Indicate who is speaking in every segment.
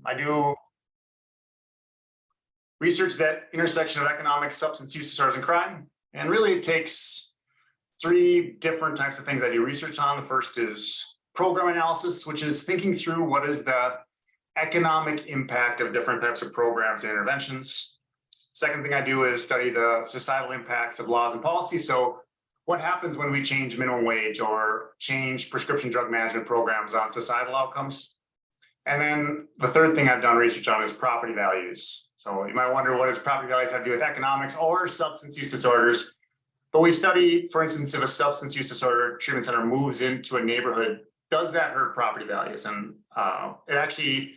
Speaker 1: I do research that intersection of economic, substance use disorders, and crime. And really it takes three different types of things I do research on. The first is program analysis, which is thinking through what is the economic impact of different types of programs and interventions. Second thing I do is study the societal impacts of laws and policy. So what happens when we change minimum wage or change prescription drug management programs on societal outcomes? And then the third thing I've done research on is property values. So you might wonder, what does property values have to do with economics or substance use disorders? But we study, for instance, if a substance use disorder treatment center moves into a neighborhood, does that hurt property values? And it actually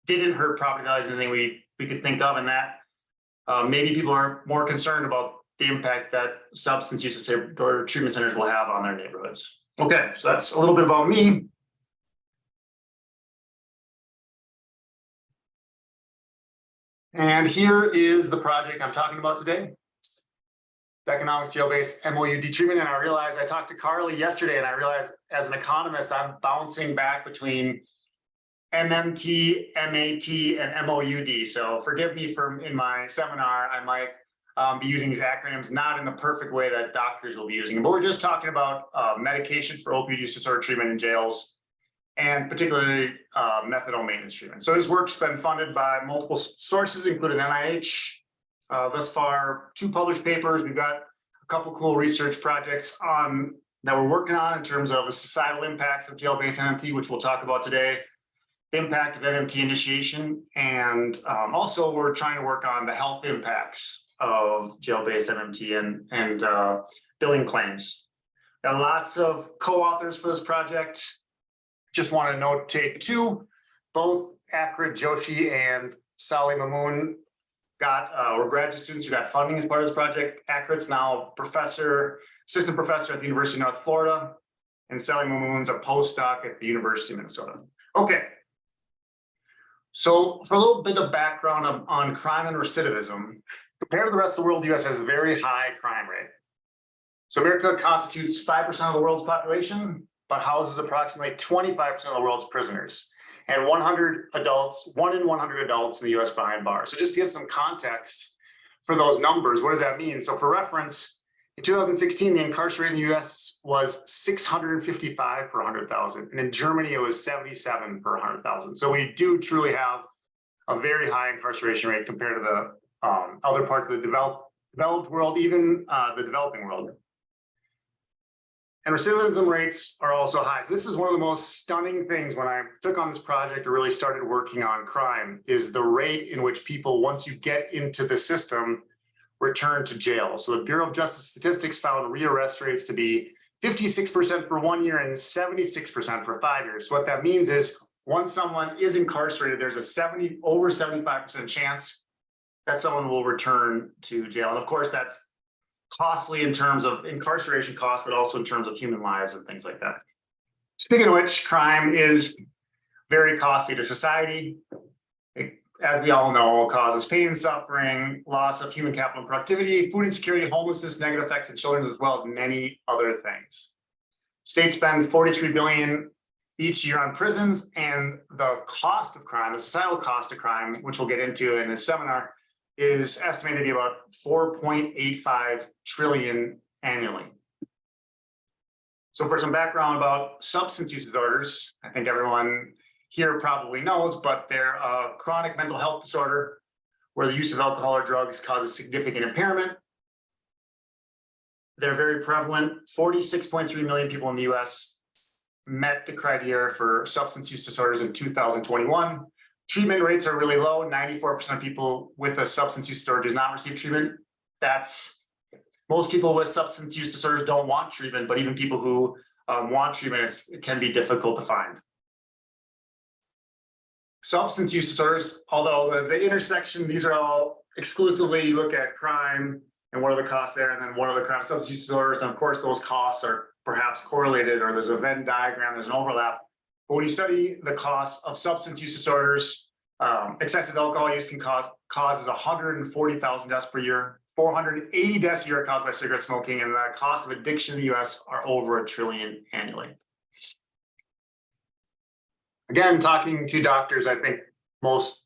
Speaker 1: didn't hurt property values anything we could think of, and that maybe people are more concerned about the impact that substance use disorder treatment centers will have on their neighborhoods. Okay, so that's a little bit about me. And here is the project I'm talking about today. The economics jail-based MOUD treatment. And I realized, I talked to Carly yesterday, and I realized as an economist, I'm bouncing back between MMT, MAT, and MOUD. So forgive me for in my seminar, I might be using these acronyms not in the perfect way that doctors will be using them. But we're just talking about medication for opioid use disorder treatment in jails, and particularly methadone maintenance treatment. So this work's been funded by multiple sources, including NIH. Thus far, 2 published papers. We've got a couple cool research projects that we're working on in terms of the societal impacts of jail-based MMT, which we'll talk about today, the impact of MMT initiation, and also we're trying to work on the health impacts of jail-based MMT and billing claims. Got lots of co-authors for this project. Just want to notate 2, both Akrit Joshi and Salih Mamoon were graduate students who got funding as part of this project. Akrit's now assistant professor at the University of North Florida, and Salih Mamoon's a postdoc at the University of Minnesota. Okay. So for a little bit of background on crime and recidivism, compared to the rest of the world, the US has a very high crime rate. So America constitutes 5% of the world's population, but houses approximately 25% of the world's prisoners, and 1 in 100 adults in the US behind bars. So just to give some context for those numbers, what does that mean? So for reference, in 2016, the incarcerated in the US was 655 per 100,000, and in Germany, it was 77 per 100,000. So we do truly have a very high incarceration rate compared to the other parts of the developed world, even the developing world. And recidivism rates are also high. So this is one of the most stunning things when I took on this project or really started working on crime, is the rate in which people, once you get into the system, return to jail. So the Bureau of Justice Statistics found rearrest rates to be 56% for 1 year and 76% for 5 years. So what that means is once someone is incarcerated, there's a over 75% chance that someone will return to jail. And of course, that's costly in terms of incarceration costs, but also in terms of human lives and things like that. Speaking of which, crime is very costly to society. It, as we all know, causes pain and suffering, loss of human capital and productivity, food insecurity, homelessness, negative effects on children, as well as many other things. States spend $43 billion each year on prisons, and the cost of crime, the societal cost of crime, which we'll get into in this seminar, is estimated to be about 4.85 trillion annually. So for some background about substance use disorders, I think everyone here probably knows, but they're a chronic mental health disorder where the use of alcohol or drugs causes significant impairment. They're very prevalent. 46.3 million people in the US met the criteria for substance use disorders in 2021. Treatment rates are really low. 94% of people with a substance use disorder does not receive treatment. Most people with substance use disorders don't want treatment, but even people who want treatment, it can be difficult to find. Substance use disorders, although the intersection, these are all exclusively, you look at crime and what are the costs there, and then what are the crime substance use disorders, and of course those costs are perhaps correlated, or there's a Venn diagram, there's an overlap. But when you study the costs of substance use disorders, excessive alcohol use causes 140,000 deaths per year, 480 deaths a year caused by cigarette smoking, and the cost of addiction in the US are over $1 trillion annually. Again, talking to doctors, I think most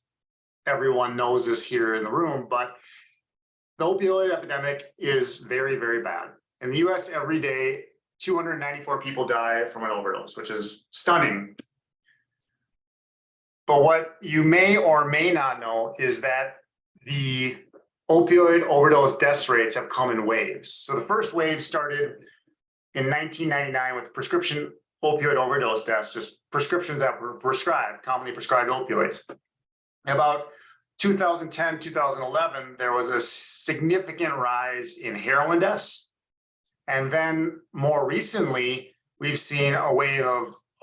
Speaker 1: everyone knows this here in the room, but the opioid epidemic is very, very bad. In the US, every day, 294 people die from an overdose, which is stunning. But what you may or may not know is that the opioid overdose death rates have come in waves. So the first wave started in 1999 with prescription opioid overdose deaths, just prescriptions that were prescribed, commonly prescribed opioids. About 2010, 2011, there was a significant rise in heroin deaths. And then more recently, we've seen a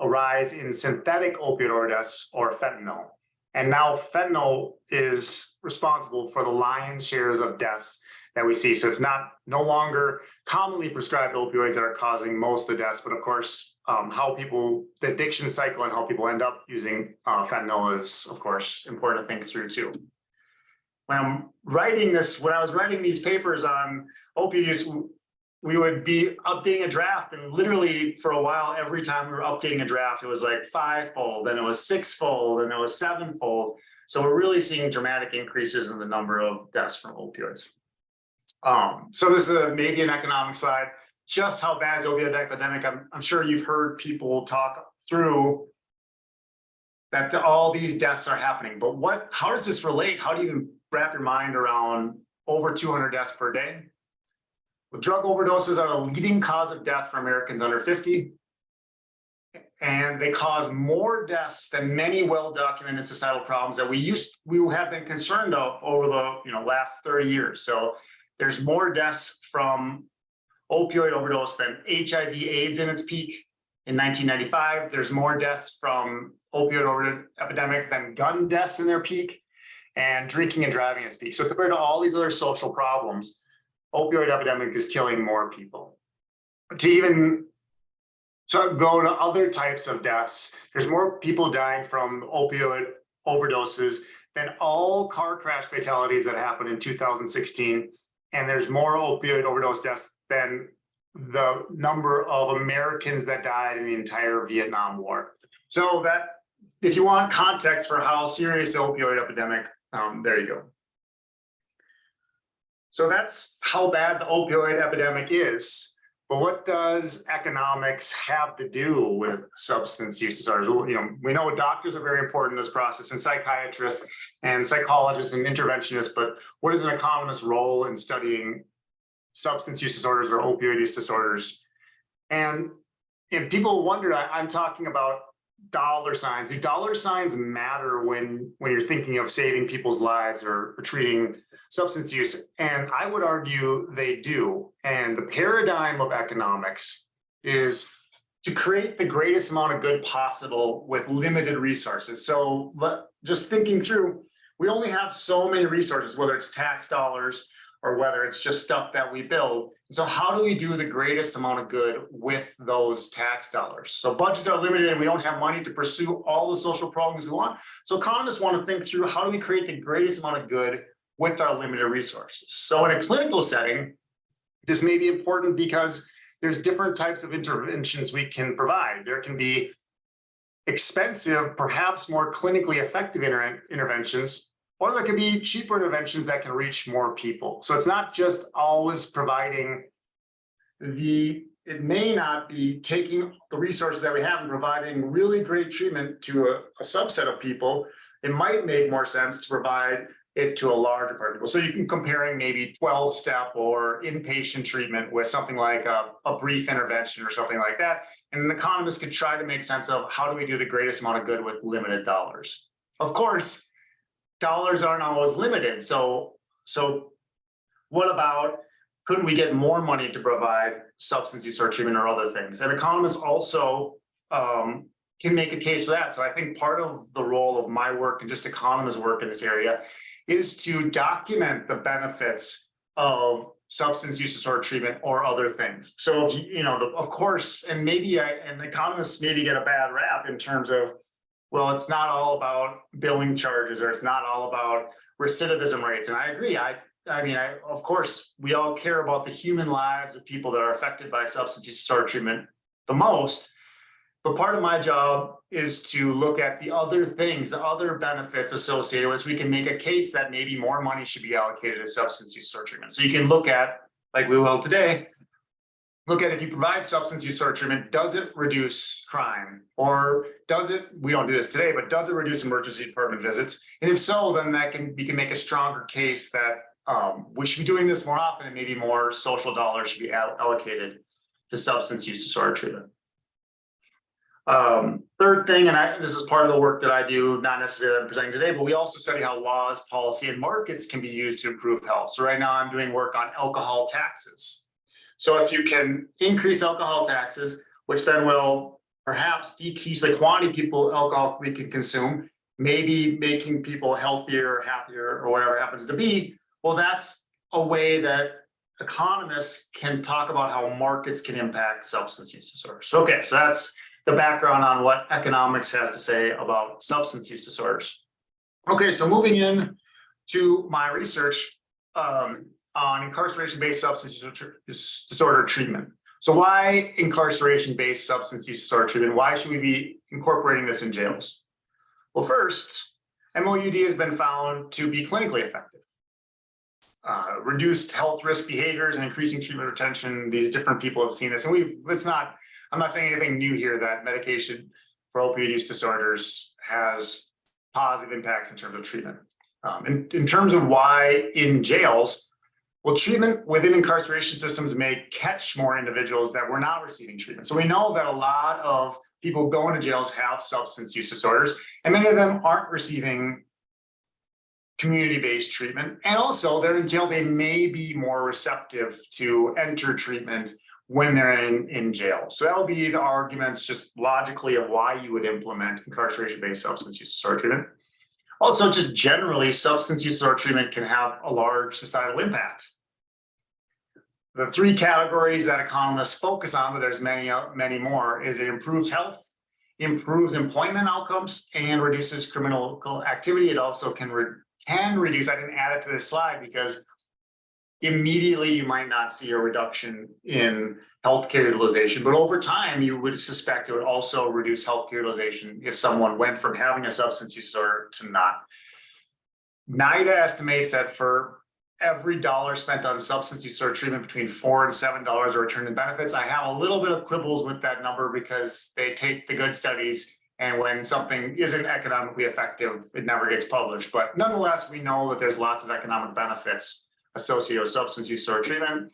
Speaker 1: rise in synthetic opioid overdose or fentanyl. And now fentanyl is responsible for the lion's shares of deaths that we see. So it's no longer commonly prescribed opioids that are causing most of the deaths, but of course, the addiction cycle and how people end up using fentanyl is, of course, important to think through too. When I was writing these papers on opioids, we would be updating a draft, and literally for a while, every time we were updating a draft, it was like 5-fold, then it was 6-fold, and it was 7-fold. So we're really seeing dramatic increases in the number of deaths from opioids. So this is maybe an economic slide, just how bad is the opioid epidemic. I'm sure you've heard people talk through that all these deaths are happening, but how does this relate? How do you even wrap your mind around over 200 deaths per day? Well, drug overdoses are the leading cause of death for Americans under 50. And they cause more deaths than many well-documented societal problems that we have been concerned of over the last 30 years. So there's more deaths from opioid overdose than HIV/AIDS in its peak in 1995. There's more deaths from opioid epidemic than gun deaths in their peak, and drinking and driving in its peak. So compared to all these other social problems, opioid epidemic is killing more people. To go to other types of deaths, there's more people dying from opioid overdoses than all car crash fatalities that happened in 2016. And there's more opioid overdose deaths than the number of Americans that died in the entire Vietnam War. So that, if you want context for how serious the opioid epidemic, there you go. So that's how bad the opioid epidemic is. But what does economics have to do with substance use disorders? We know doctors are very important in this process, and psychiatrists and psychologists and interventionists, but what is an economist's role in studying substance use disorders or opioid use disorders? And people wonder, I'm talking about dollar signs. Do dollar signs matter when you're thinking of saving people's lives or treating substance use? And I would argue they do. And the paradigm of economics is to create the greatest amount of good possible with limited resources. So just thinking through, we only have so many resources, whether it's tax dollars or whether it's just stuff that we build. And so how do we do the greatest amount of good with those tax dollars? So budgets are limited and we don't have money to pursue all the social programs we want. So economists want to think through, how do we create the greatest amount of good with our limited resources? So in a clinical setting, this may be important because there's different types of interventions we can provide. There can be expensive, perhaps more clinically effective interventions, or there can be cheaper interventions that can reach more people. So it's not just always providing it may not be taking the resources that we have and providing really great treatment to a subset of people. It might make more sense to provide it to a larger part of people. So you can comparing maybe 12-step or inpatient treatment with something like a brief intervention or something like that. And an economist could try to make sense of, how do we do the greatest amount of good with limited dollars? Of course, dollars aren't always limited. So what about, couldn't we get more money to provide substance use or treatment or other things? And economists also can make a case for that. So I think part of the role of my work and just economists' work in this area is to document the benefits of substance use disorder treatment or other things. So, of course, and economists maybe get a bad rap in terms of, well, it's not all about billing charges, or it's not all about recidivism rates. And I agree. Of course, we all care about the human lives of people that are affected by substance use disorder treatment the most. But part of my job is to look at the other things, the other benefits associated with, so we can make a case that maybe more money should be allocated to substance use disorder treatment. So you can look at, like we will today, look at if you provide substance use disorder treatment, does it reduce crime? Or does it, we don't do this today, but does it reduce emergency department visits? And if so, then we can make a stronger case that we should be doing this more often and maybe more social dollars should be allocated to substance use disorder treatment. Third thing, and this is part of the work that I do, not necessarily I'm presenting today, but we also study how laws, policy, and markets can be used to improve health. So right now I'm doing work on alcohol taxes. So if you can increase alcohol taxes, which then will perhaps decrease the quantity of alcohol we can consume, maybe making people healthier, happier, or whatever it happens to be, well, that's a way that economists can talk about how markets can impact substance use disorders. Okay, so that's the background on what economics has to say about substance use disorders. Okay, so moving in to my research on incarceration-based substance use disorder treatment. So why incarceration-based substance use disorder treatment? Why should we be incorporating this in jails? Well, first, MOUD has been found to be clinically effective. Reduced health risk behaviors and increasing treatment retention. These different people have seen this, and I'm not saying anything new here that medication for opioid use disorders has positive impacts in terms of treatment. In terms of why in jails, well, treatment within incarceration systems may catch more individuals that were not receiving treatment. So we know that a lot of people going to jails have substance use disorders, and many of them aren't receiving community-based treatment. And also they're in jail, they may be more receptive to enter treatment when they're in jail. So that will be the arguments just logically of why you would implement incarceration-based substance use disorder treatment. Also, just generally, substance use disorder treatment can have a large societal impact. The three categories that economists focus on, but there's many more, is it improves health, improves employment outcomes, and reduces criminal activity. It also can reduce, I didn't add it to this slide because immediately you might not see a reduction in healthcare utilization, but over time you would suspect it would also reduce healthcare utilization if someone went from having a substance use disorder to not. NIDA estimates that for every dollar spent on substance use disorder treatment, between $4 and $7 are returned in benefits. I have a little bit of quibbles with that number because they take the good studies, and when something isn't economically effective, it never gets published. But nonetheless, we know that there's lots of economic benefits associated with substance use disorder treatment.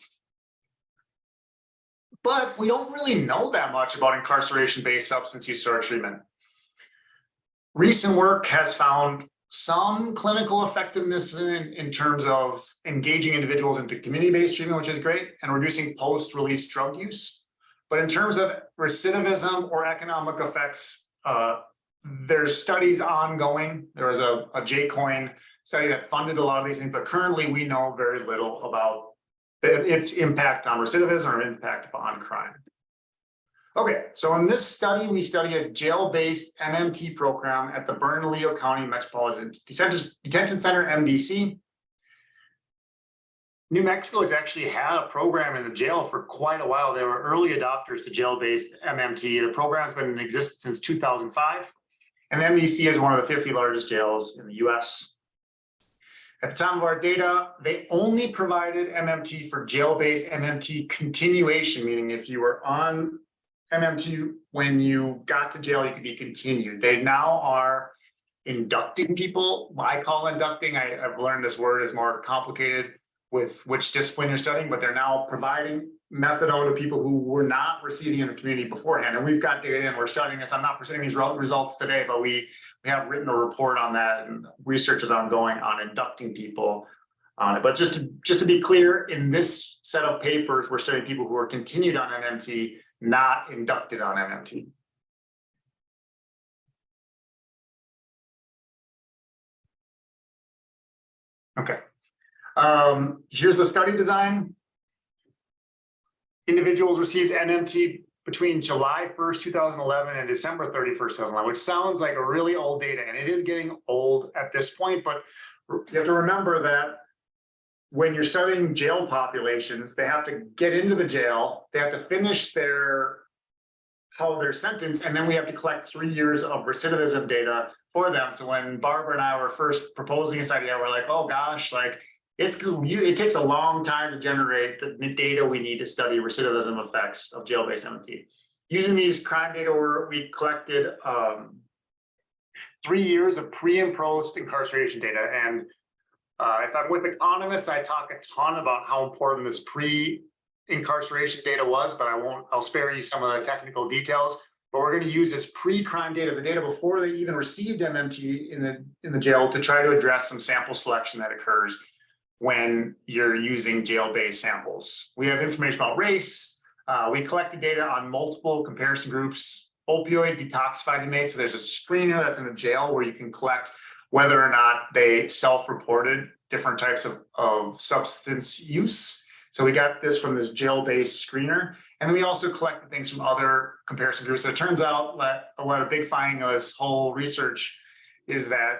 Speaker 1: But we don't really know that much about incarceration-based substance use disorder treatment. Recent work has found some clinical effectiveness in terms of engaging individuals into community-based treatment, which is great, and reducing post-release drug use. But in terms of recidivism or economic effects, there's studies ongoing. There was a J-Coin study that funded a lot of these things, but currently we know very little about its impact on recidivism or impact on crime. Okay, so in this study, we study a jail-based MMT program at the Bernalillo County Metropolitan Detention Center, MDC. New Mexico has actually had a program in the jail for quite a while. They were early adopters to jail-based MMT. The program has been in existence since 2005, and MDC is one of the 50 largest jails in the US. At the time of our data, they only provided MMT for jail-based MMT continuation, meaning if you were on MMT when you got to jail, you could be continued. They now are inducting people. I call inducting, I've learned this word is more complicated with which discipline you're studying, but they're now providing methadone to people who were not receiving in the community beforehand. And we've got data and we're studying this. I'm not presenting these results today, but we have written a report on that, and research is ongoing on inducting people on it. But just to be clear, in this set of papers, we're studying people who are continued on MMT, not inducted on MMT. Okay. Here's the study design. Individuals received MMT between July 1st, 2011 and December 31st, 2011, which sounds like a really old data, and it is getting old at this point, but you have to remember that when you're studying jail populations, they have to get into the jail, they have to finish their how they're sentenced, and then we have to collect 3 years of recidivism data for them. So when Barbara and I were first proposing this idea, we're like, oh gosh, like it takes a long time to generate the data we need to study recidivism effects of jail-based MMT. Using these crime data, we collected 3 years of pre and post incarceration data. And if I'm with economists, I talk a ton about how important this pre-incarceration data was, but I'll spare you some of the technical details. But we're going to use this pre-crime data, the data before they even received MMT in the jail, to try to address some sample selection that occurs when you're using jail-based samples. We have information about race. We collected data on multiple comparison groups, opioid detoxified inmates. So there's a screener that's in the jail where you can collect whether or not they self-reported different types of substance use. So we got this from this jail-based screener. And then we also collected things from other comparison groups. So it turns out that what a big finding of this whole research is that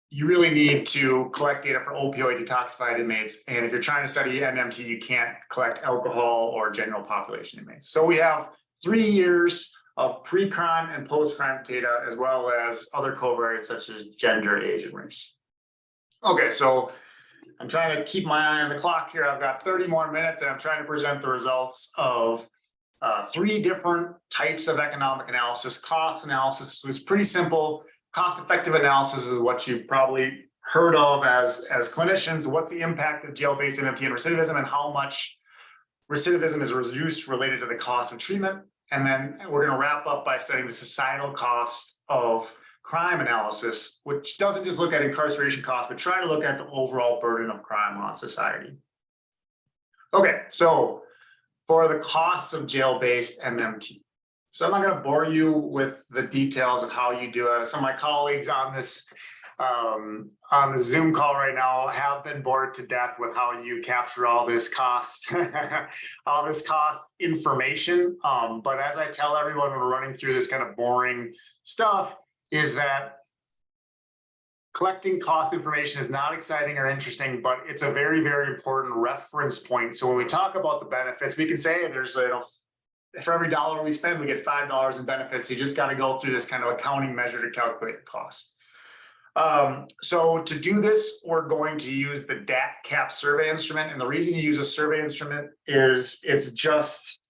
Speaker 1: you really need to collect data for opioid detoxified inmates. And if you're trying to study MMT, you can't collect alcohol or general population inmates. So we have 3 years of pre-crime and post-crime data, as well as other covariates such as gender, age, and race. Okay, so I'm trying to keep my eye on the clock here. I've got 30 more minutes, and I'm trying to present the results of 3 different types of economic analysis. Cost analysis was pretty simple. Cost-effective analysis is what you've probably heard of as clinicians. What's the impact of jail-based MMT and recidivism, and how much recidivism is reduced related to the cost of treatment? And then we're going to wrap up by studying the societal cost of crime analysis, which doesn't just look at incarceration costs, but try to look at the overall burden of crime on society. Okay, so for the costs of jail-based MMT. So I'm not going to bore you with the details of how you do it. Some of my colleagues on this on the Zoom call right now have been bored to death with how you capture all this cost, all this cost information. But as I tell everyone when we're running through this kind of boring stuff, is that collecting cost information is not exciting or interesting, but it's a very, very important reference point. So when we talk about the benefits, we can say there's, for every dollar we spend, we get $5 in benefits. You just got to go through this kind of accounting measure to calculate the cost. So to do this, we're going to use the DAT-CAP survey instrument. And the reason you use a survey instrument is it's just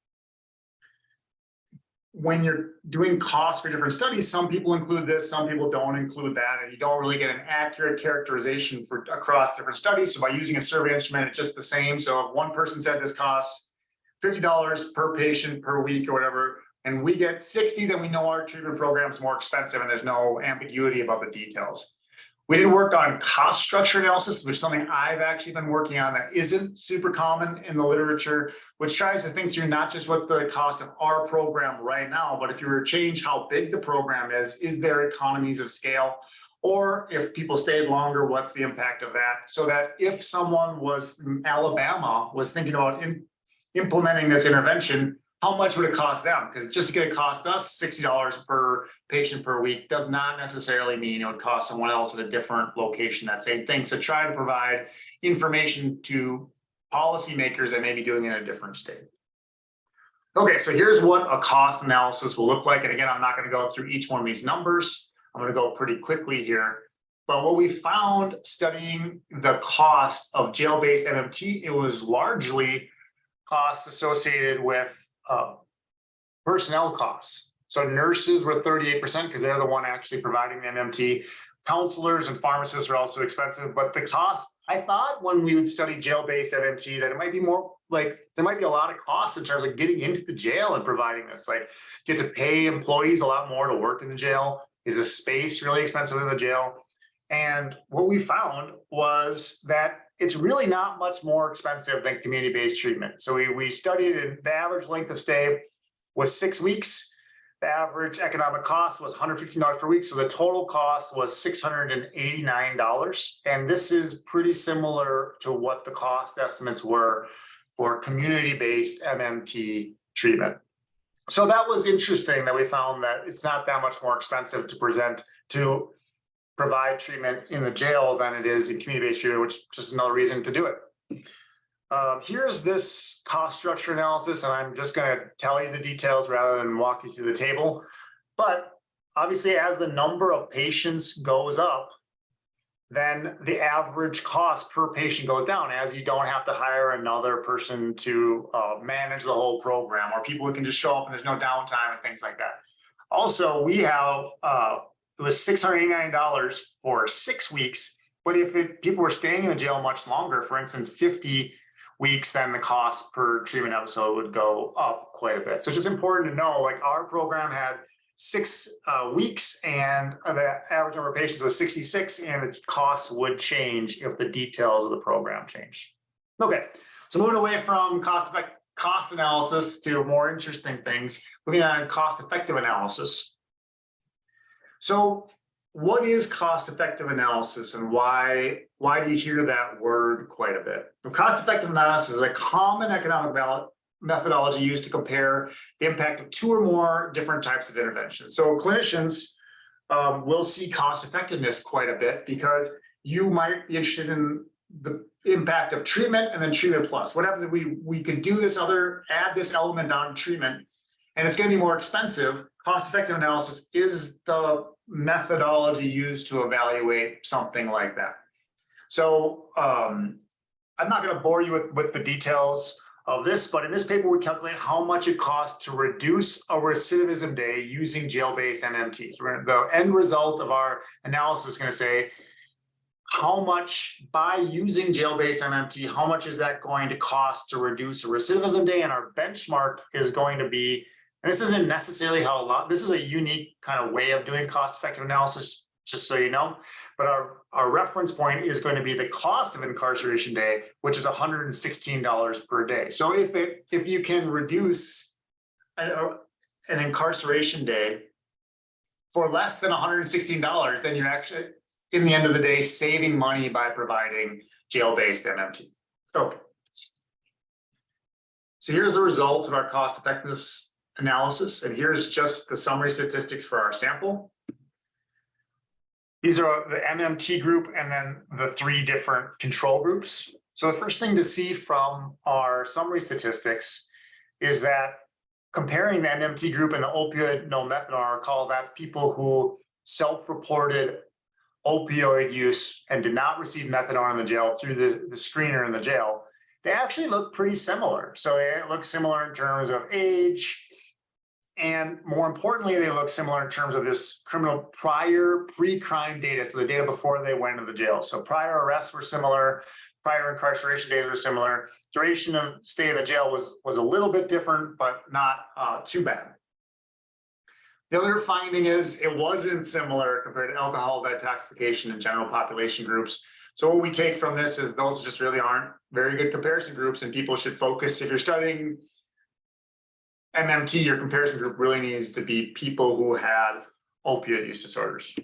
Speaker 1: when you're doing costs for different studies, some people include this, some people don't include that, and you don't really get an accurate characterization for across different studies. So by using a survey instrument, it's just the same. So if one person said this costs $50 per patient per week or whatever, and we get 60, then we know our treatment program is more expensive and there's no ambiguity about the details. We did work on cost structure analysis, which is something I've actually been working on that isn't super common in the literature, which tries to think through not just what's the cost of our program right now, but if you were to change how big the program is there economies of scale? Or if people stayed longer, what's the impact of that? So that if someone was in Alabama was thinking about implementing this intervention, how much would it cost them? Because just going to cost us $60 per patient per week does not necessarily mean it would cost someone else at a different location that same thing. So try to provide information to policymakers that may be doing it in a different state. Okay, so here's what a cost analysis will look like. And again, I'm not going to go through each one of these numbers. I'm going to go pretty quickly here. But what we found studying the cost of jail-based MMT, it was largely costs associated with personnel costs. So nurses were 38% because they're the one actually providing the MMT. Counselors and pharmacists are also expensive, but the cost, I thought when we would study jail-based MMT that it might be more like there might be a lot of costs in terms of getting into the jail and providing this. Like you have to pay employees a lot more to work in the jail. Is the space really expensive in the jail? And what we found was that it's really not much more expensive than community-based treatment. So we studied it, the average length of stay was 6 weeks. The average economic cost was $115 per week. So the total cost was $689. And this is pretty similar to what the cost estimates were for community-based MMT treatment. So that was interesting that we found that it's not that much more expensive to provide treatment in the jail than it is in community-based treatment, which is just another reason to do it. Here's this cost structure analysis, and I'm just going to tell you the details rather than walk you through the table. But obviously, as the number of patients goes up, then the average cost per patient goes down, as you don't have to hire another person to manage the whole program, or people who can just show up and there's no downtime and things like that. Also, we have it was $689 for 6 weeks, but if people were staying in the jail much longer, for instance, 50 weeks, then the cost per treatment episode would go up quite a bit. So it's just important to know, like, our program had 6 weeks and the average number of patients was 66, and the costs would change if the details of the program change. Okay, so moving away from cost analysis to more interesting things, moving on to cost-effective analysis. So what is cost-effective analysis, and why do you hear that word quite a bit? Well, cost-effective analysis is a common economic methodology used to compare the impact of 2 or more different types of interventions. So clinicians will see cost-effectiveness quite a bit, because you might be interested in the impact of treatment and then treatment plus. What happens if we could do this add this element on treatment, and it's going to be more expensive? Cost-effective analysis is the methodology used to evaluate something like that. So I'm not going to bore you with the details of this, but in this paper, we calculate how much it costs to reduce a recidivism day using jail-based MMTs. The end result of our analysis is going to say, how much, by using jail-based MMT, how much is that going to cost to reduce a recidivism day? And our benchmark is going to be, and this isn't necessarily this is a unique kind of way of doing cost-effective analysis, just so you know, but our reference point is going to be the cost of incarceration day, which is $116 per day. So if you can reduce an incarceration day for less than $116, then you're actually, in the end of the day, saving money by providing jail-based MMT. Okay. So here's the results of our cost effectiveness analysis, and here's just the summary statistics for our sample. These are the MMT group and then the 3 different control groups. So the first thing to see from our summary statistics is that comparing the MMT group and the opioid no methadone, recall that's people who self-reported opioid use and did not receive methadone in the jail through the screener in the jail, they actually look pretty similar. So they look similar in terms of age, and more importantly, they look similar in terms of this criminal pre-crime data, so the data before they went into the jail. So prior arrests were similar, prior incarceration days were similar. Duration of stay in the jail was a little bit different, but not too bad. The other finding is it wasn't similar compared to alcohol detoxification and general population groups. So what we take from this is those just really aren't very good comparison groups, and people should focus, if you're studying MMT, your comparison group really needs to be people who had opioid use disorders.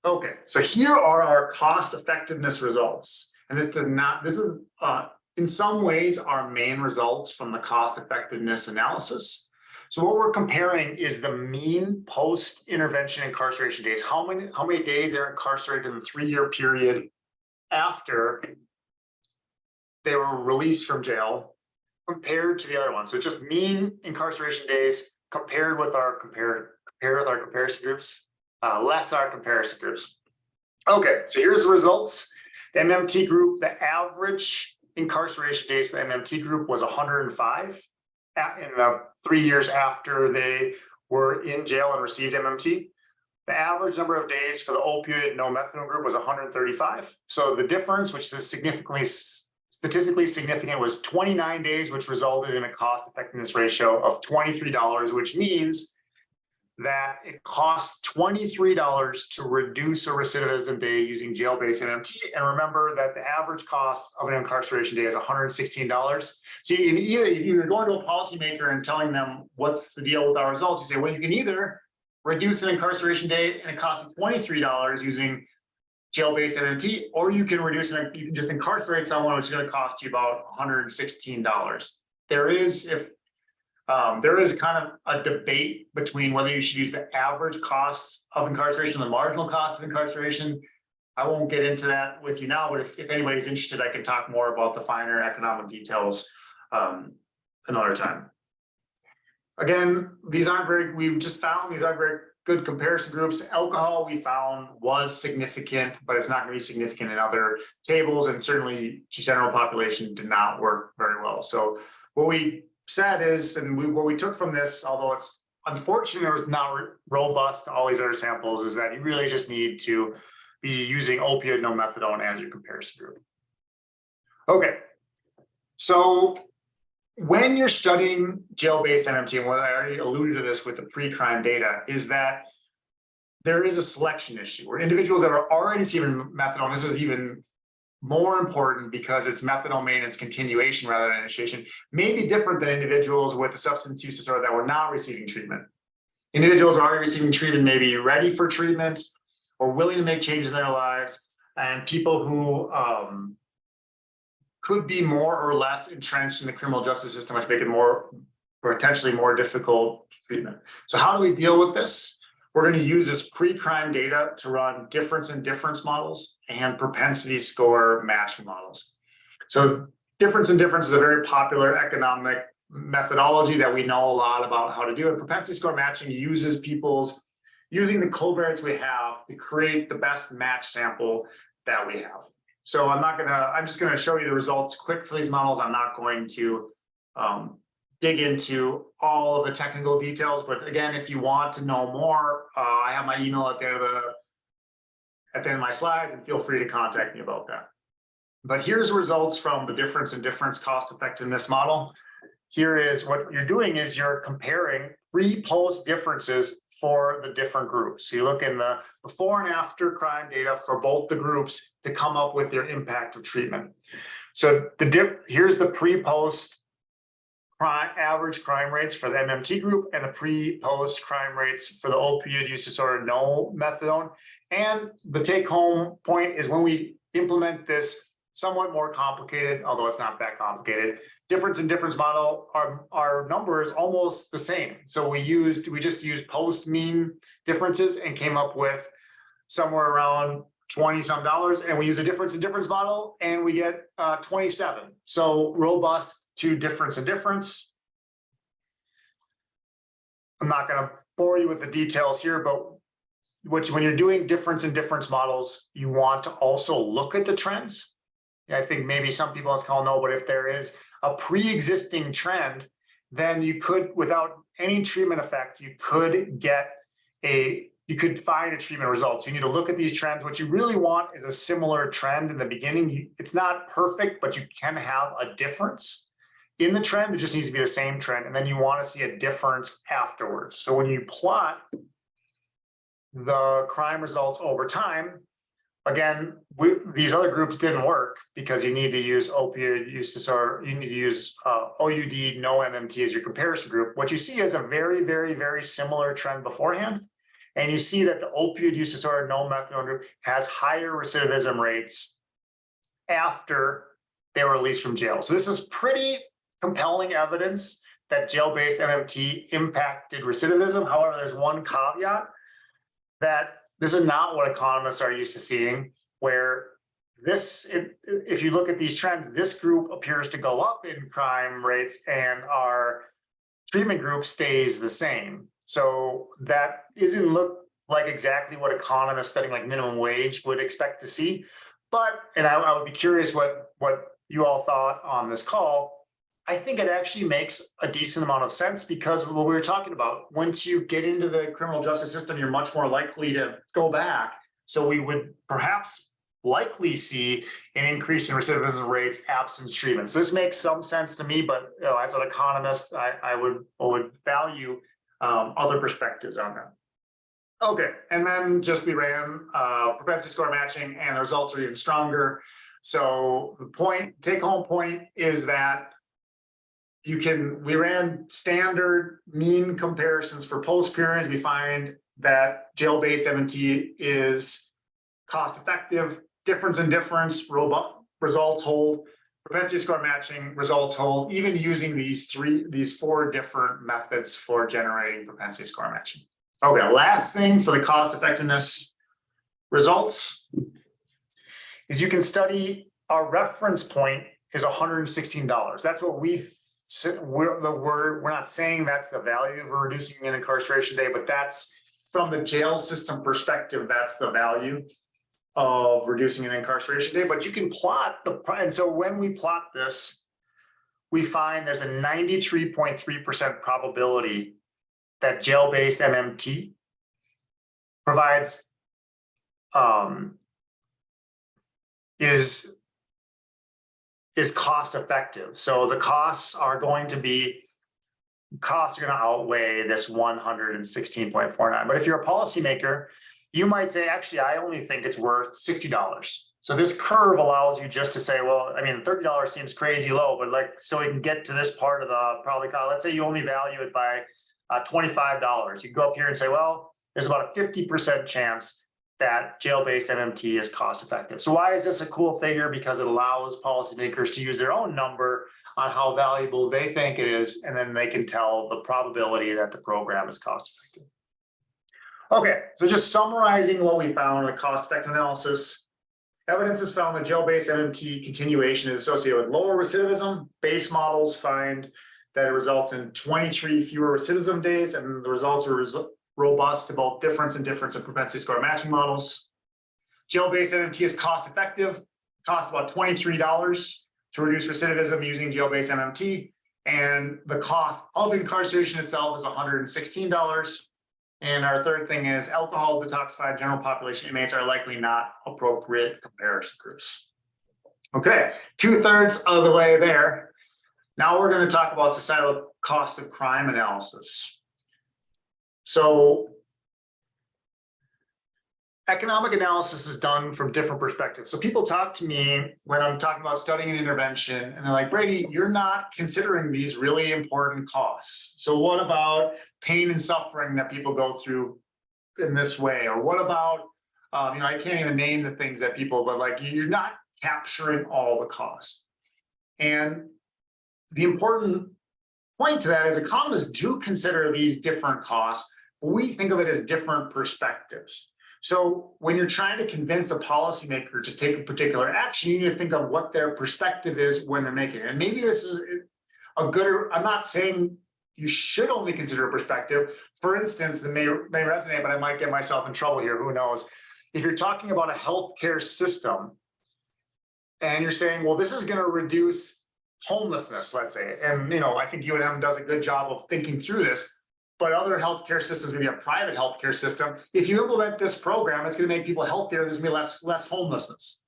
Speaker 1: Okay, so here are our cost effectiveness results. And this is in some ways our main results from the cost effectiveness analysis. So what we're comparing is the mean post-intervention incarceration days. How many days they're incarcerated in the 3-year period after they were released from jail, compared to the other one. So it's just mean incarceration days compared with our comparison groups, less our comparison groups. Okay, so here's the results. The MMT group, the average incarceration days for the MMT group was 105 in the 3 years after they were in jail and received MMT. The average number of days for the opioid no methadone group was 135. So the difference, which is statistically significant, was 29 days, which resulted in a cost effectiveness ratio of $23, which means that it costs $23 to reduce a recidivism day using jail-based MMT. And remember that the average cost of an incarceration day is $116. So you can either, if you're going to a policymaker and telling them what's the deal with our results, you say, well, you can either reduce an incarceration day and it costs $23 using jail-based MMT, or you can reduce it, you can just incarcerate someone, which is going to cost you about $116. There is kind of a debate between whether you should use the average cost of incarceration, the marginal cost of incarceration. I won't get into that with you now, but if anybody's interested, I can talk more about the finer economic details another time. Again, we've just found these aren't very good comparison groups. Alcohol we found was significant, but it's not going to be significant in other tables, and certainly general population did not work very well. So what we said is, what we took from this, although it's unfortunate it was not robust to all these other samples, is that you really just need to be using opioid no methadone as your comparison group. Okay, so when you're studying jail-based MMT, and what I already alluded to this with the pre-crime data, is that there is a selection issue where individuals that are already receiving methadone, this is even more important because it's methadone maintenance continuation rather than initiation, may be different than individuals with a substance use disorder that were not receiving treatment. Individuals already receiving treatment may be ready for treatment or willing to make changes in their lives, and people who could be more or less entrenched in the criminal justice system, which make it potentially more difficult treatment. So how do we deal with this? We're going to use this pre-crime data to run difference in difference models and propensity score matching models. So difference in difference is a very popular economic methodology that we know a lot about how to do. And propensity score matching uses using the covariates we have to create the best match sample that we have. So I'm just going to show you the results quick for these models. I'm not going to dig into all of the technical details, but again, if you want to know more, I have my email at the end of my slides, and feel free to contact me about that. But here's results from the difference in difference cost effectiveness model. Here is what you're doing is you're comparing pre-post differences for the different groups. So you look in the before and after crime data for both the groups to come up with their impact of treatment. So here's the pre-post average crime rates for the MMT group and the pre-post crime rates for the opioid use disorder no methadone. And the take-home point is when we implement this somewhat more complicated, although it's not that complicated, difference in difference model, our number is almost the same. So we just used post mean differences and came up with somewhere around $20 some, and we use a difference in difference model and we get 27. So robust to difference in difference. I'm not going to bore you with the details here, but when you're doing difference in difference models, you want to also look at the trends. I think maybe some people on this call know, but if there is a pre-existing trend, then you could, without any treatment effect, you could find a treatment result. So you need to look at these trends. What you really want is a similar trend in the beginning. It's not perfect, but you can have a difference in the trend. It just needs to be the same trend. And then you want to see a difference afterwards. So when you plot the crime results over time, again, these other groups didn't work because you need to use opioid use disorder. You need to use OUD, no MMT as your comparison group. What you see is a very, very, very similar trend beforehand. And you see that the opioid use disorder, no methadone group has higher recidivism rates after they were released from jail. So this is pretty compelling evidence that jail-based MMT impacted recidivism. However, there's one caveat that this is not what economists are used to seeing, where if you look at these trends, this group appears to go up in crime rates and our treatment group stays the same. So that doesn't look like exactly what economists studying like minimum wage would expect to see. And I would be curious what you all thought on this call. I think it actually makes a decent amount of sense because what we were talking about, once you get into the criminal justice system, you're much more likely to go back. So we would perhaps likely see an increase in recidivism rates absent treatment. So this makes some sense to me, but as an economist, I would value other perspectives on that. Okay, and then we ran propensity score matching, and the results are even stronger. So the take-home point is that we ran standard mean comparisons for post periods. We find that jail-based MMT is cost-effective, difference in difference, robust results hold, propensity score matching results hold, even using these four different methods for generating propensity score matching. Okay, last thing for the cost effectiveness results. is you can study our reference point is $116. That's what we're not saying that's the value of reducing an incarceration day, but that's from the jail system perspective, that's the value of reducing an incarceration day. But you can plot and so when we plot this, we find there's a 93.3% probability that jail-based MMT provides is cost effective. So the costs are going to outweigh this 116.49. But if you're a policymaker, you might say, actually, I only think it's worth $60. So this curve allows you just to say, well, I mean, $30 seems crazy low, but like, so we can get to this part of the probably cost. Let's say you only value it by $25. You go up here and say, well, there's about a 50% chance that jail-based MMT is cost effective. So why is this a cool figure? Because it allows policymakers to use their own number on how valuable they think it is, and then they can tell the probability that the program is cost effective. Okay, so just summarizing what we found in the cost effective analysis. Evidence has found that jail-based MMT continuation is associated with lower recidivism. Base models find that it results in 23 fewer recidivism days, and the results are robust to both difference and propensity score matching models. Jail-based MMT is cost effective, costs about $23 to reduce recidivism using jail-based MMT, and the cost of incarceration itself is $116. And our third thing is alcohol detoxified general population inmates are likely not appropriate comparison groups. Okay, 2/3 of the way there. Now we're going to talk about societal cost of crime analysis. So economic analysis is done from different perspectives. So people talk to me when I'm talking about studying an intervention, and they're like, Brady, you're not considering these really important costs. So what about pain and suffering that people go through in this way? Or what about, I can't even name the things that people, but like, you're not capturing all the costs. And the important point to that is economists do consider these different costs, but we think of it as different perspectives. So when you're trying to convince a policymaker to take a particular action, you need to think of what their perspective is when they're making it. And maybe this is a good, I'm not saying you should only consider a perspective. For instance, that may resonate, but I might get myself in trouble here, who knows? If you're talking about a healthcare system and you're saying, well, this is going to reduce homelessness, let's say, and I think UNM does a good job of thinking through this, but other healthcare systems, maybe a private healthcare system, if you implement this program, it's going to make people healthier, there's going to be less homelessness.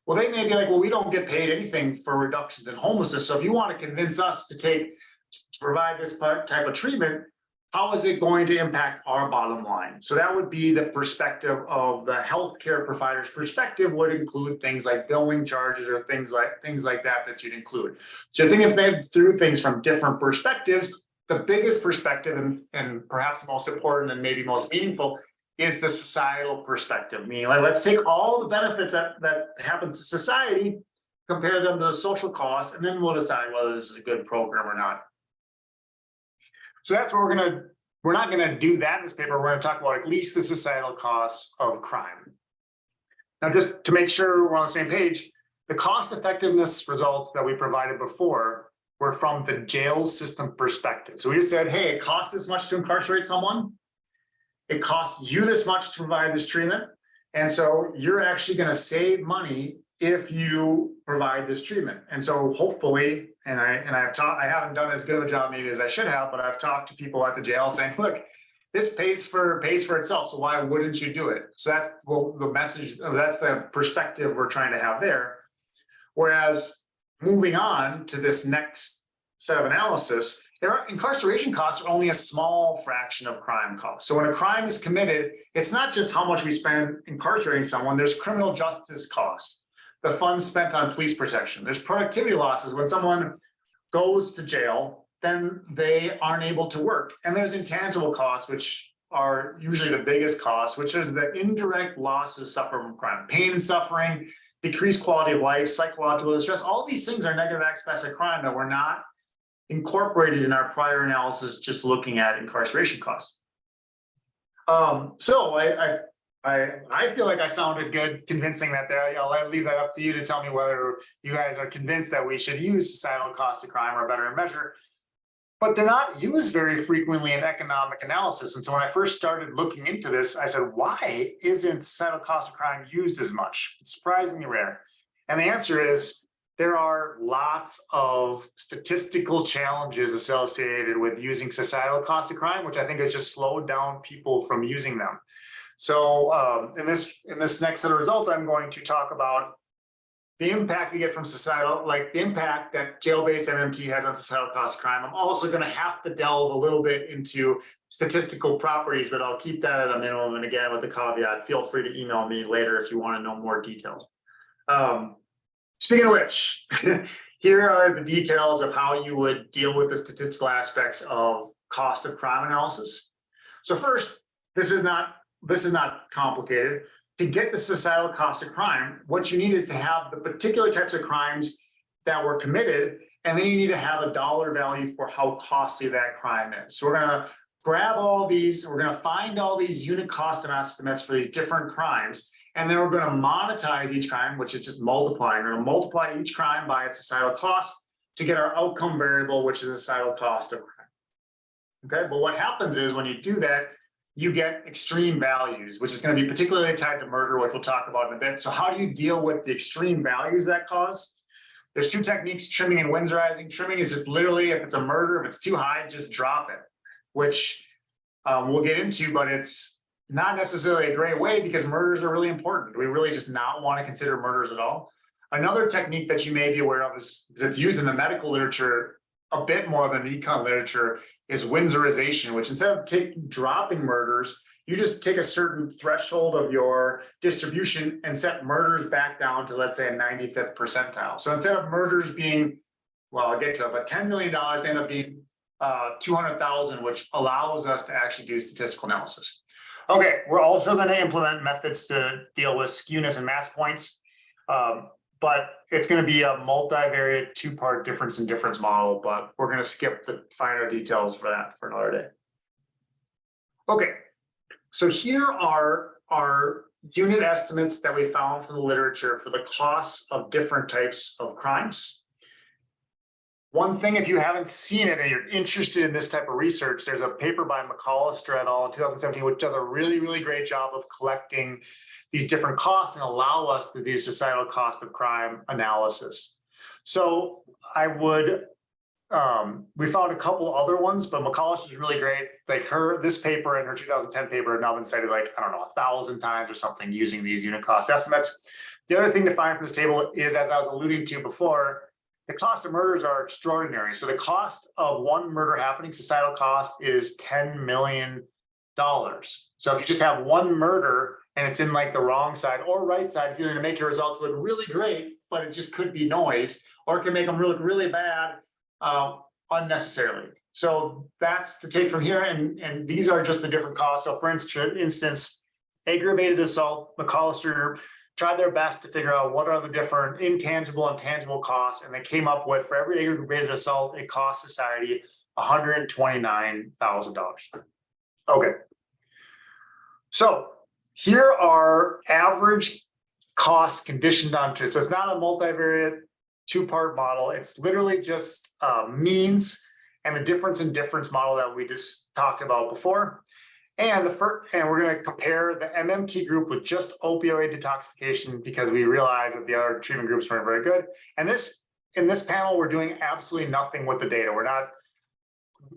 Speaker 1: Well, they may be like, well, we don't get paid anything for reductions in homelessness, so if you want to convince us to provide this type of treatment, how is it going to impact our bottom line? So that would be the perspective of the healthcare provider's perspective, would include things like billing charges or things like that you'd include. So I think if they through things from different perspectives, the biggest perspective and perhaps the most important and maybe most meaningful is the societal perspective. Meaning, like, let's take all the benefits that happen to society, compare them to the social costs, and then we'll decide whether this is a good program or not. So that's what we're not gonna do that in this paper. We're gonna talk about at least the societal costs of crime. Now, just to make sure we're on the same page, the cost effectiveness results that we provided before were from the jail system perspective. So we just said, hey, it costs this much to incarcerate someone. It costs you this much to provide this treatment. And so you're actually gonna save money if you provide this treatment. And so hopefully, and I haven't done as good of a job maybe as I should have, but I've talked to people at the jail saying, look, this pays for itself, so why wouldn't you do it? So that's the message, that's the perspective we're trying to have there. Whereas moving on to this next set of analysis, incarceration costs are only a small fraction of crime costs. So when a crime is committed, it's not just how much we spend incarcerating someone, there's criminal justice costs, the funds spent on police protection. There's productivity losses when someone goes to jail, then they aren't able to work. And there's intangible costs, which are usually the biggest costs, which is the indirect losses suffered from crime, pain and suffering, decreased quality of life, psychological distress. All these things are negative aspects of crime that were not incorporated in our prior analysis, just looking at incarceration costs. So I I feel like I sounded good convincing that there. I'll leave that up to you to tell me whether you guys are convinced that we should use societal cost of crime or better measure. But they're not used very frequently in economic analysis. And so when I first started looking into this, I said, why isn't societal cost of crime used as much? It's surprisingly rare. And the answer is there are lots of statistical challenges associated with using societal cost of crime, which I think has just slowed down people from using them. So in this next set of results, I'm going to talk about the impact we get from societal, like the impact that jail-based MMT has on societal cost of crime. I'm also going to have to delve a little bit into statistical properties, but I'll keep that at a minimum. And again, with the caveat, feel free to email me later if you want to know more details. Speaking of which, here are the details of how you would deal with the statistical aspects of cost of crime analysis. So first, this is not complicated. To get the societal cost of crime, what you need is to have the particular types of crimes that were committed, and then you need to have a dollar value for how costly that crime is. So we're going to grab all these, we're going to find all these unit cost estimates for these different crimes, and then we're going to monetize each crime, which is just multiplying. We're going to multiply each crime by its societal cost to get our outcome variable, which is the societal cost of crime. Okay, but what happens is when you do that, you get extreme values, which is going to be particularly tied to murder, which we'll talk about in a bit. So how do you deal with the extreme values that cause? There's two techniques, trimming and Winsorizing. Trimming is just literally, if it's a murder, if it's too high, just drop it, which we'll get into, but it's not necessarily a great way because murders are really important. We really just not want to consider murders at all. Another technique that you may be aware of is it's used in the medical literature a bit more than the econ literature is Winsorization, which instead of dropping murders, you just take a certain threshold of your distribution and set murders back down to, let's say, a 95th percentile. So instead of murders being, well, I'll get to it, but $10 million end up being 200,000, which allows us to actually do statistical analysis. Okay, we're also going to implement methods to deal with skewness and mass points. But it's going to be a multivariate two-part difference in difference model, but we're going to skip the finer details for that for another day. Okay, so here are our unit estimates that we found from the literature for the costs of different types of crimes. One thing, if you haven't seen it and you're interested in this type of research, there's a paper by McAllister et al. In 2017, which does a really, really great job of collecting these different costs and allow us to do societal cost of crime analysis. So I would, we found a couple other ones, but McAllister is really great. Like this paper and her 2010 paper have now been cited like, I don't know, 1,000 times or something using these unit cost estimates. The other thing to find from this table is, as I was alluding to before, the cost of murders are extraordinary. So the cost of one murder happening, societal cost, is $10 million. So if you just have one murder and it's in like the wrong side or right side, it's either going to make your results look really great, but it just could be noise, or it can make them look really bad unnecessarily. So that's the take from here. And these are just the different costs. So for instance, aggravated assault, McAllister tried their best to figure out what are the different intangible and tangible costs. And they came up with, for every aggravated assault, it costs society $129,000. Okay. So here are average costs conditioned onto. So it's not a multivariate two-part model. It's literally just means and the difference in difference model that we just talked about before. And we're going to compare the MMT group with just opioid detoxification because we realize that the other treatment groups weren't very good. And in this panel, we're doing absolutely nothing with the data. We're not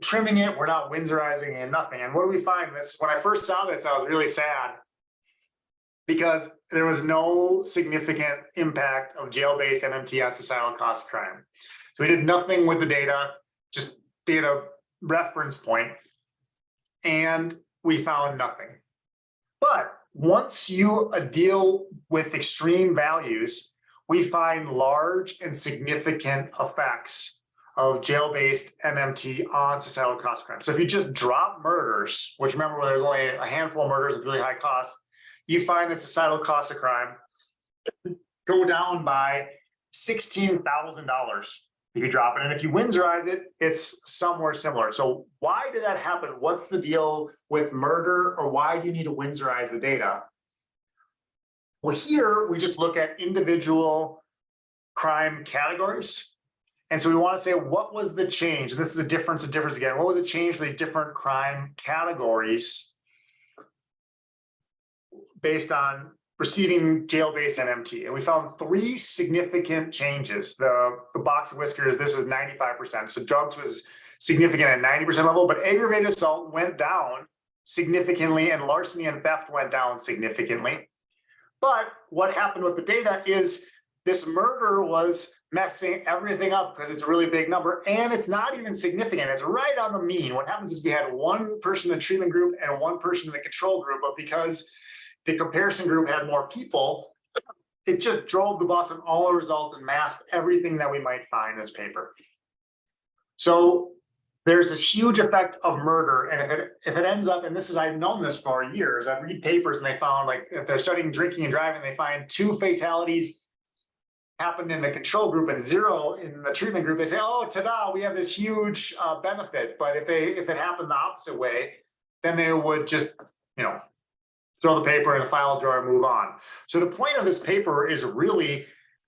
Speaker 1: trimming it, we're not Winsorizing it, nothing. And what do we find? When I first saw this, I was really sad because there was no significant impact of jail-based MMT on societal cost of crime. So we did nothing with the data, just did a reference point, and we found nothing. But once you deal with extreme values, we find large and significant effects of jail-based MMT on societal cost of crime. So if you just drop murders, which remember there's only a handful of murders with really high costs, you find that societal cost of crime go down by $16,000 if you drop it. And if you Winsorize it, it's somewhere similar. So why did that happen? What's the deal with murder, or why do you need to Winsorize the data? Well, here we just look at individual crime categories. And so we want to say, what was the change? This is a difference again. What was the change for these different crime categories based on receiving jail-based MMT? And we found 3 significant changes. The box of whiskers, this is 95%. So drugs was significant at 90% level, but aggravated assault went down significantly and larceny and theft went down significantly. But what happened with the data is this murder was messing everything up because it's a really big number and it's not even significant. It's right on the mean. What happens is we had 1 person in the treatment group and 1 person in the control group, but because the comparison group had more people, it just drove the bus and all the results and masked everything that we might find in this paper. So there's this huge effect of murder, and if it ends up, and this is, I've known this for years, I read papers and they found, like, if they're studying drinking and driving, they find 2 fatalities happened in the control group and 0 in the treatment group. They say, oh, ta-da, we have this huge benefit. But if it happened the opposite way, then they would just, throw the paper in a file drawer and move on. So the point of this paper is really,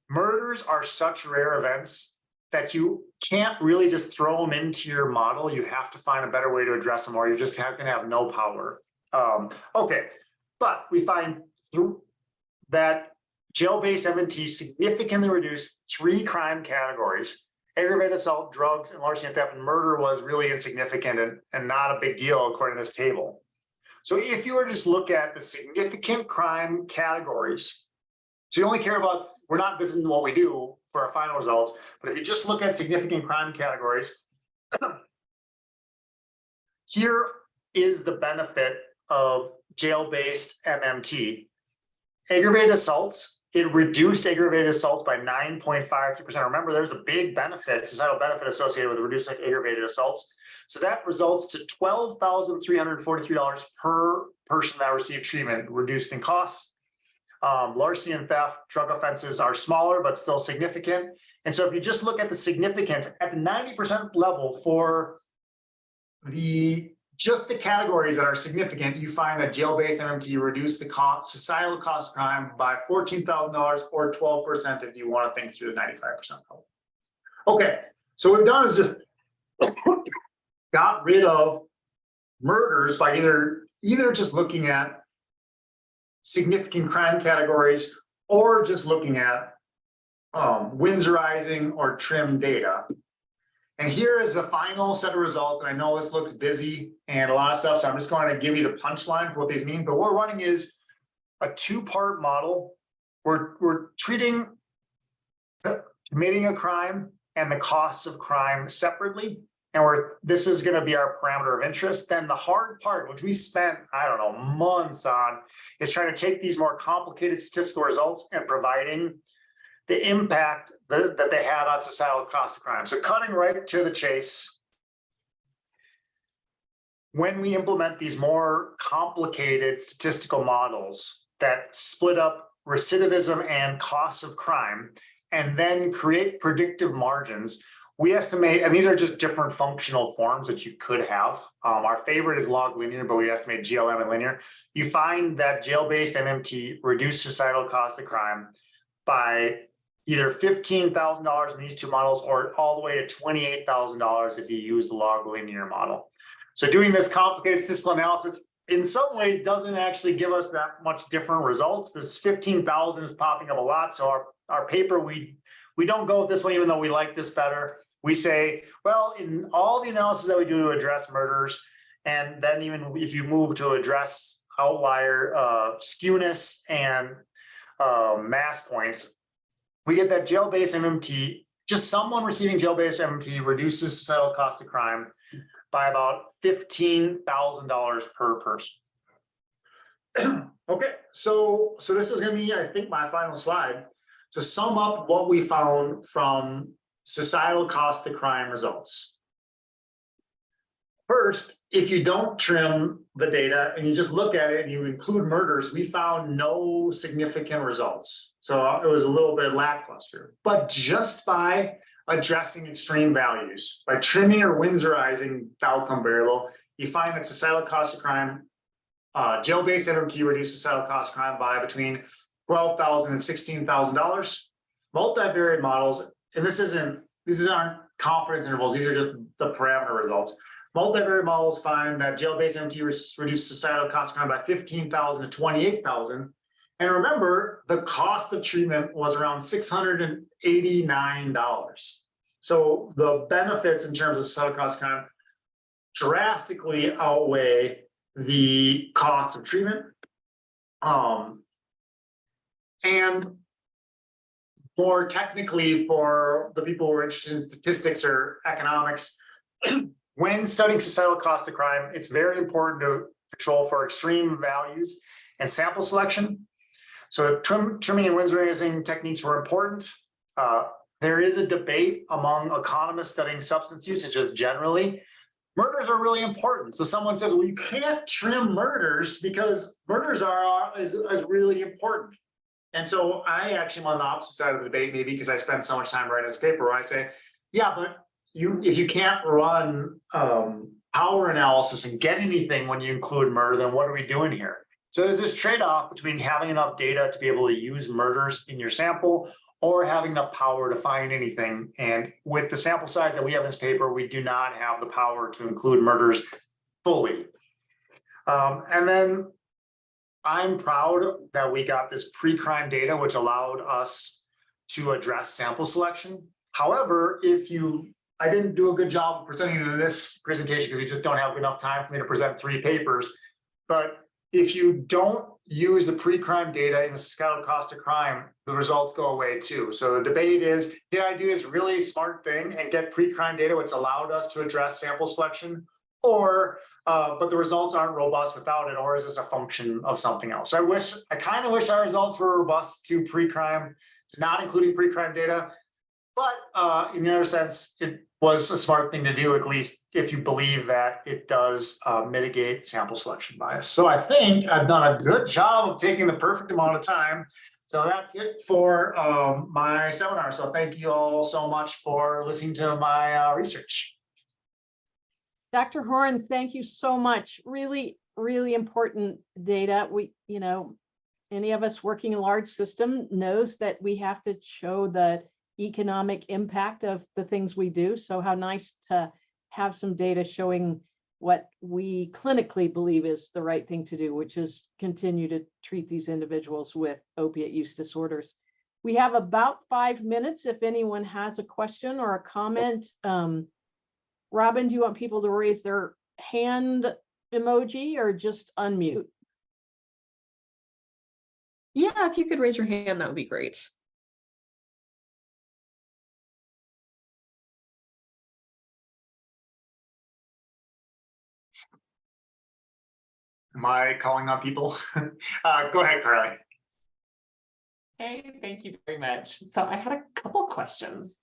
Speaker 1: murders are such rare events that you can't really just throw them into your model. You have to find a better way to address them, or you're just going to have no power. Okay, but we find that jail-based MMT significantly reduced 3 crime categories: aggravated assault, drugs, and larceny and theft. And murder was really insignificant and not a big deal according to this table. So if you were to just look at the significant crime categories, so you only care about, this isn't what we do for our final results, but if you just look at significant crime categories, here is the benefit of jail-based MMT. Aggravated assaults, it reduced aggravated assaults by 9.52%. Remember, there's a big benefit, societal benefit associated with reducing aggravated assaults. So that results to $12,343 per person that received treatment, reduced in costs. Larceny and theft, drug offenses are smaller, but still significant. And so if you just look at the significance at the 90% level for just the categories that are significant, you find that jail-based MMT reduced the societal cost of crime by $14,000 or 12% if you want to think through the 95% level. Okay, so what we've done is just got rid of murders by either just looking at significant crime categories or just looking at Windsorizing or trim data. And here is the final set of results. And I know this looks busy and a lot of stuff, so I'm just going to give you the punchline for what these mean. But what we're running is a 2-part model. We're treating committing a crime and the costs of crime separately. And this is going to be our parameter of interest. Then the hard part, which we spent, I don't know, months on, is trying to take these more complicated statistical results and providing the impact that they had on societal cost of crime. So cutting right to the chase, when we implement these more complicated statistical models that split up recidivism and costs of crime, and then create predictive margins, we estimate, and these are just different functional forms that you could have. Our favorite is log linear, but we estimate GLM and linear. You find that jail-based MMT reduced societal cost of crime by either $15,000 in these 2 models or all the way to $28,000 if you use the log linear model. So doing this complicated statistical analysis in some ways doesn't actually give us that much different results. This 15,000 is popping up a lot. So our paper, we don't go this way, even though we like this better. We say, well, in all the analysis that we do to address murders, and then even if you move to address outlier skewness and mass points, we get that jail-based MMT, just someone receiving jail-based MMT reduces societal cost of crime by about $15,000 per person. Okay, so this is going to be, I think, my final slide. To sum up what we found from societal cost of crime results. First, if you don't trim the data and you just look at it and you include murders, we found no significant results. So it was a little bit lackluster. But just by addressing extreme values, by trimming or Windsorizing the outcome variable, you find that societal cost of crime, jail-based MMT reduced societal cost of crime by between
Speaker 2: $12,000 and $16,000. Multivariate models, and these aren't confidence intervals, these are just the parameter results. Multivariate models find that jail-based MMT reduced societal cost of crime by $15,000 to $28,000. And remember, the cost of treatment was around $689. So the benefits in terms of societal cost of crime drastically outweigh the cost of treatment. And more technically, for the people who are interested in statistics or economics, when studying societal cost of crime, it's very important to control for extreme values and sample selection. So trimming and winds raising techniques were important. There is a debate among economists studying substance use just generally. Murders are really important. So someone says, well, you can't trim murders because murders is really important. And so I actually am on the opposite side of the debate, maybe because I spend so much time writing this paper, where I say, yeah, but if you can't run power analysis and get anything when you include murder, then what are we doing here? So there's this trade-off between having enough data to be able to use murders in your sample or having enough power to find anything. And with the sample size that we have in this paper, we do not have the power to include murders fully. And then I'm proud that we got this pre-crime data, which allowed us to address sample selection. However, I didn't do a good job of presenting it in this presentation because we just don't have enough time for me to present 3 papers. But if you don't use the pre-crime data in the societal cost of crime, the results go away too. So the debate is, did I do this really smart thing and get pre-crime data, which allowed us to address sample selection? Or, but the results aren't robust without it, or is this a function of something else? So I kind of wish our results were robust to pre-crime, to not including pre-crime data. But in the other sense, it was a smart thing to do, at least if you believe that it does mitigate sample selection bias. So I think I've done a good job of taking the perfect amount of time. So that's it for my seminar. So thank you all so much for listening to my research.
Speaker 3: Dr. Horn, thank you so much. Really, really important data. Any of us working in a large system knows that we have to show the economic impact of the things we do. So how nice to have some data showing what we clinically believe is the right thing to do, which is continue to treat these individuals with opiate use disorders. We have about 5 minutes if anyone has a question or a comment. Robin, do you want people to raise their hand emoji or just unmute?
Speaker 4: Yeah, if you could raise your hand, that would be great.
Speaker 1: Am I calling on people? Go ahead, Carly.
Speaker 5: Hey, thank you very much. So I had a couple questions.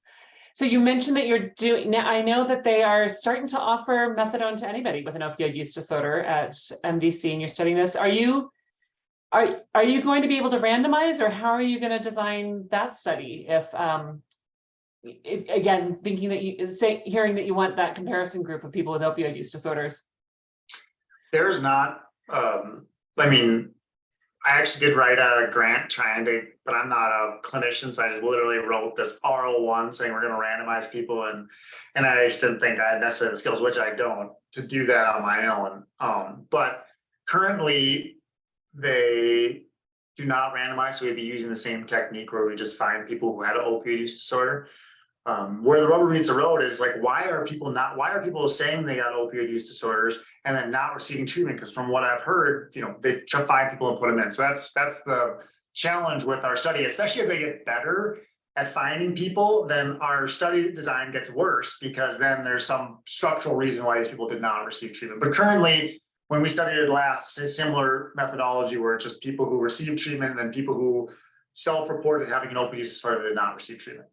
Speaker 5: So you mentioned that you're doing, now I know that they are starting to offer methadone to anybody with an opioid use disorder at MDC, and you're studying this. Are you going to be able to randomize, or how are you going to design that study? If again, thinking that hearing that you want that comparison group of people with opioid use disorders.
Speaker 2: There's not, I actually did write a grant but I'm not a clinician, so I just literally wrote this R01 saying we're going to randomize people, and I just didn't think I had necessarily the skills, which I don't, to do that on my own. But currently they do not randomize, so we'd be using the same technique where we just find people who had an opioid use disorder. Where the rubber meets the road is like, why are people saying they got opioid use disorders and then not receiving treatment? Because from what I've heard, they find people and put them in. So that's the challenge with our study, especially as they get better at finding people, then our study design gets worse, because then there's some structural reason why these people did not receive treatment. But currently, when we studied it last, it's a similar methodology where it's just people who received treatment and then people who self-reported having an opioid use disorder did not receive treatment.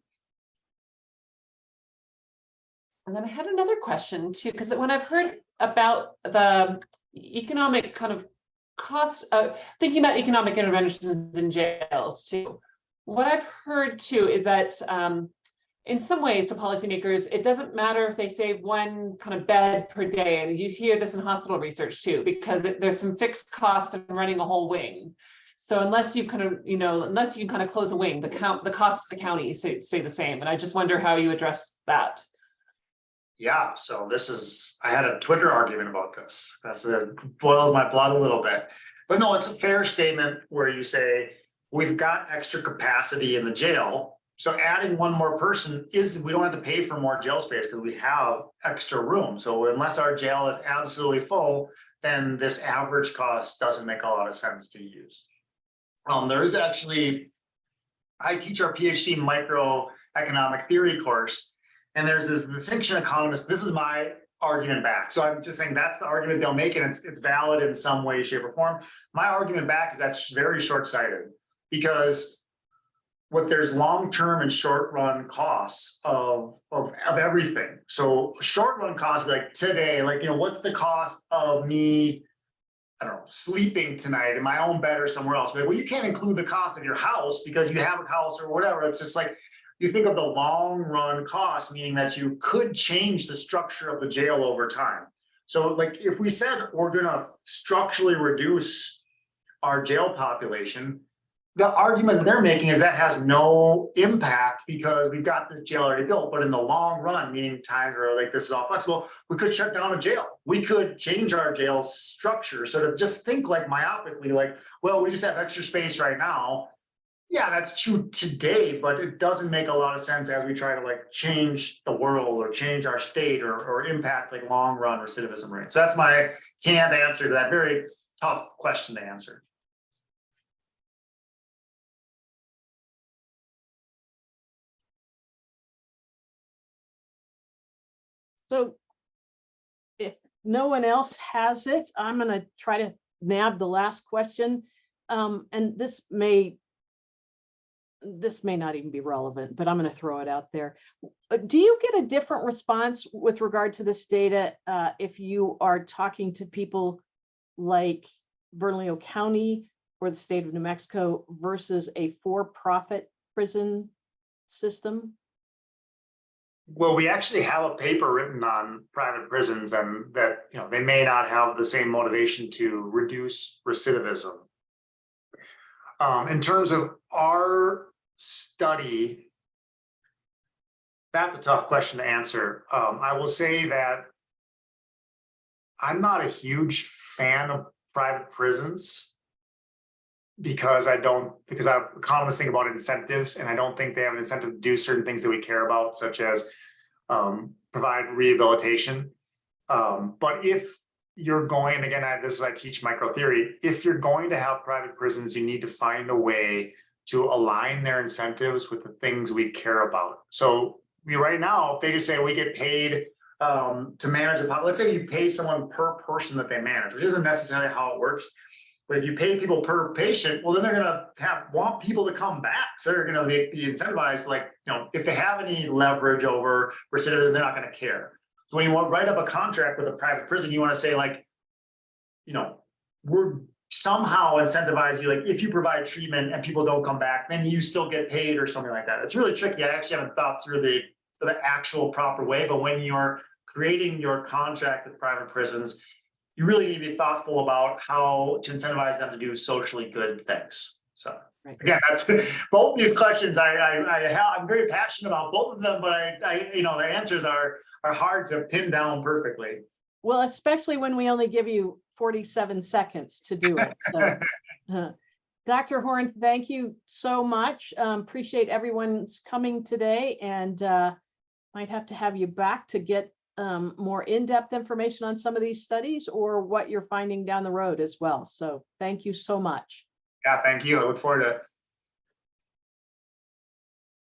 Speaker 5: And then I had another question too, because when I've heard about the economic kind of cost, thinking about economic interventions in jails too, what I've heard too is that in some ways to policymakers, it doesn't matter if they save one kind of bed per day. And you hear this in hospital research too, because there's some fixed costs in running a whole wing. So unless you kind of, unless you kind of close a wing, the costs of the county stay the same. And I just wonder how you address that.
Speaker 2: Yeah, so I had a Twitter argument about this. Boils my blood a little bit. But no, it's a fair statement where you say, we've got extra capacity in the jail. So adding one more person we don't have to pay for more jail space because we have extra room. So unless our jail is absolutely full, then this average cost doesn't make a lot of sense to use. There is actually, I teach our PhD microeconomic theory course, and there's this distinction economist. This is my argument back. So I'm just saying that's the argument they'll make, and it's valid in some way, shape, or form. My argument back is that's very short-sighted, because there's long-term and short-run costs of everything. So short-run costs, like today, what's the cost of me, I don't know, sleeping tonight in my own bed or somewhere else? Well, you can't include the cost of your house because you have a house or whatever. It's just like, you think of the long-run cost, meaning that you could change the structure of the jail over time. So like if we said we're gonna structurally reduce our jail population, the argument they're making is that has no impact because we've got this jail already built. But in the long run, meaning times where like this is all flexible, we could shut down a jail. We could change our jail structure. So to just think like myopically, like, well, we just have extra space right now. Yeah, that's true today, but it doesn't make a lot of sense as we try to like change the world or change our state or impact like long run recidivism rates. So that's my canned answer to that very tough question to answer.
Speaker 3: So if no one else has it, I'm going to try to nab the last question. And this may not even be relevant, but I'm going to throw it out there. Do you get a different response with regard to this data if you are talking to people like Bernalillo County or the state of New Mexico versus a for-profit prison system?
Speaker 1: Well, we actually have a paper written on private prisons, and that they may not have the same motivation to reduce recidivism. In terms of our study, that's a tough question to answer. I will say that I'm not a huge fan of private prisons because economists think about incentives, and I don't think they have an incentive to do certain things that we care about, such as provide rehabilitation. But if you're going, again, I teach micro theory. If you're going to have private prisons, you need to find a way to align their incentives with the things we care about. So right now, if they just say we get paid to manage the let's say you pay someone per person that they manage, which isn't necessarily how it works. But if you pay people per patient, well, then they're gonna want people to come back. So they're gonna be incentivized, like, if they have any leverage over recidivism, they're not gonna care. So when you write up a contract with a private prison, you want to say like, we're somehow incentivize you, like if you provide treatment and people don't come back, then you still get paid or something like that. It's really tricky. I actually haven't thought through the actual proper way, but when you're creating your contract with private prisons, you really need to be thoughtful about how to incentivize them to do socially good things. So again, that's both these questions. I'm very passionate about both of them, but the answers are hard to pin down perfectly.
Speaker 3: Well, especially when we only give you 47 seconds to do it. So, Dr. Horn, thank you so much. Appreciate everyone's coming today, and might have to have you back to get more in-depth information on some of these studies or what you're finding down the road as well. So thank you so much.
Speaker 2: Yeah, thank you. I look forward to it.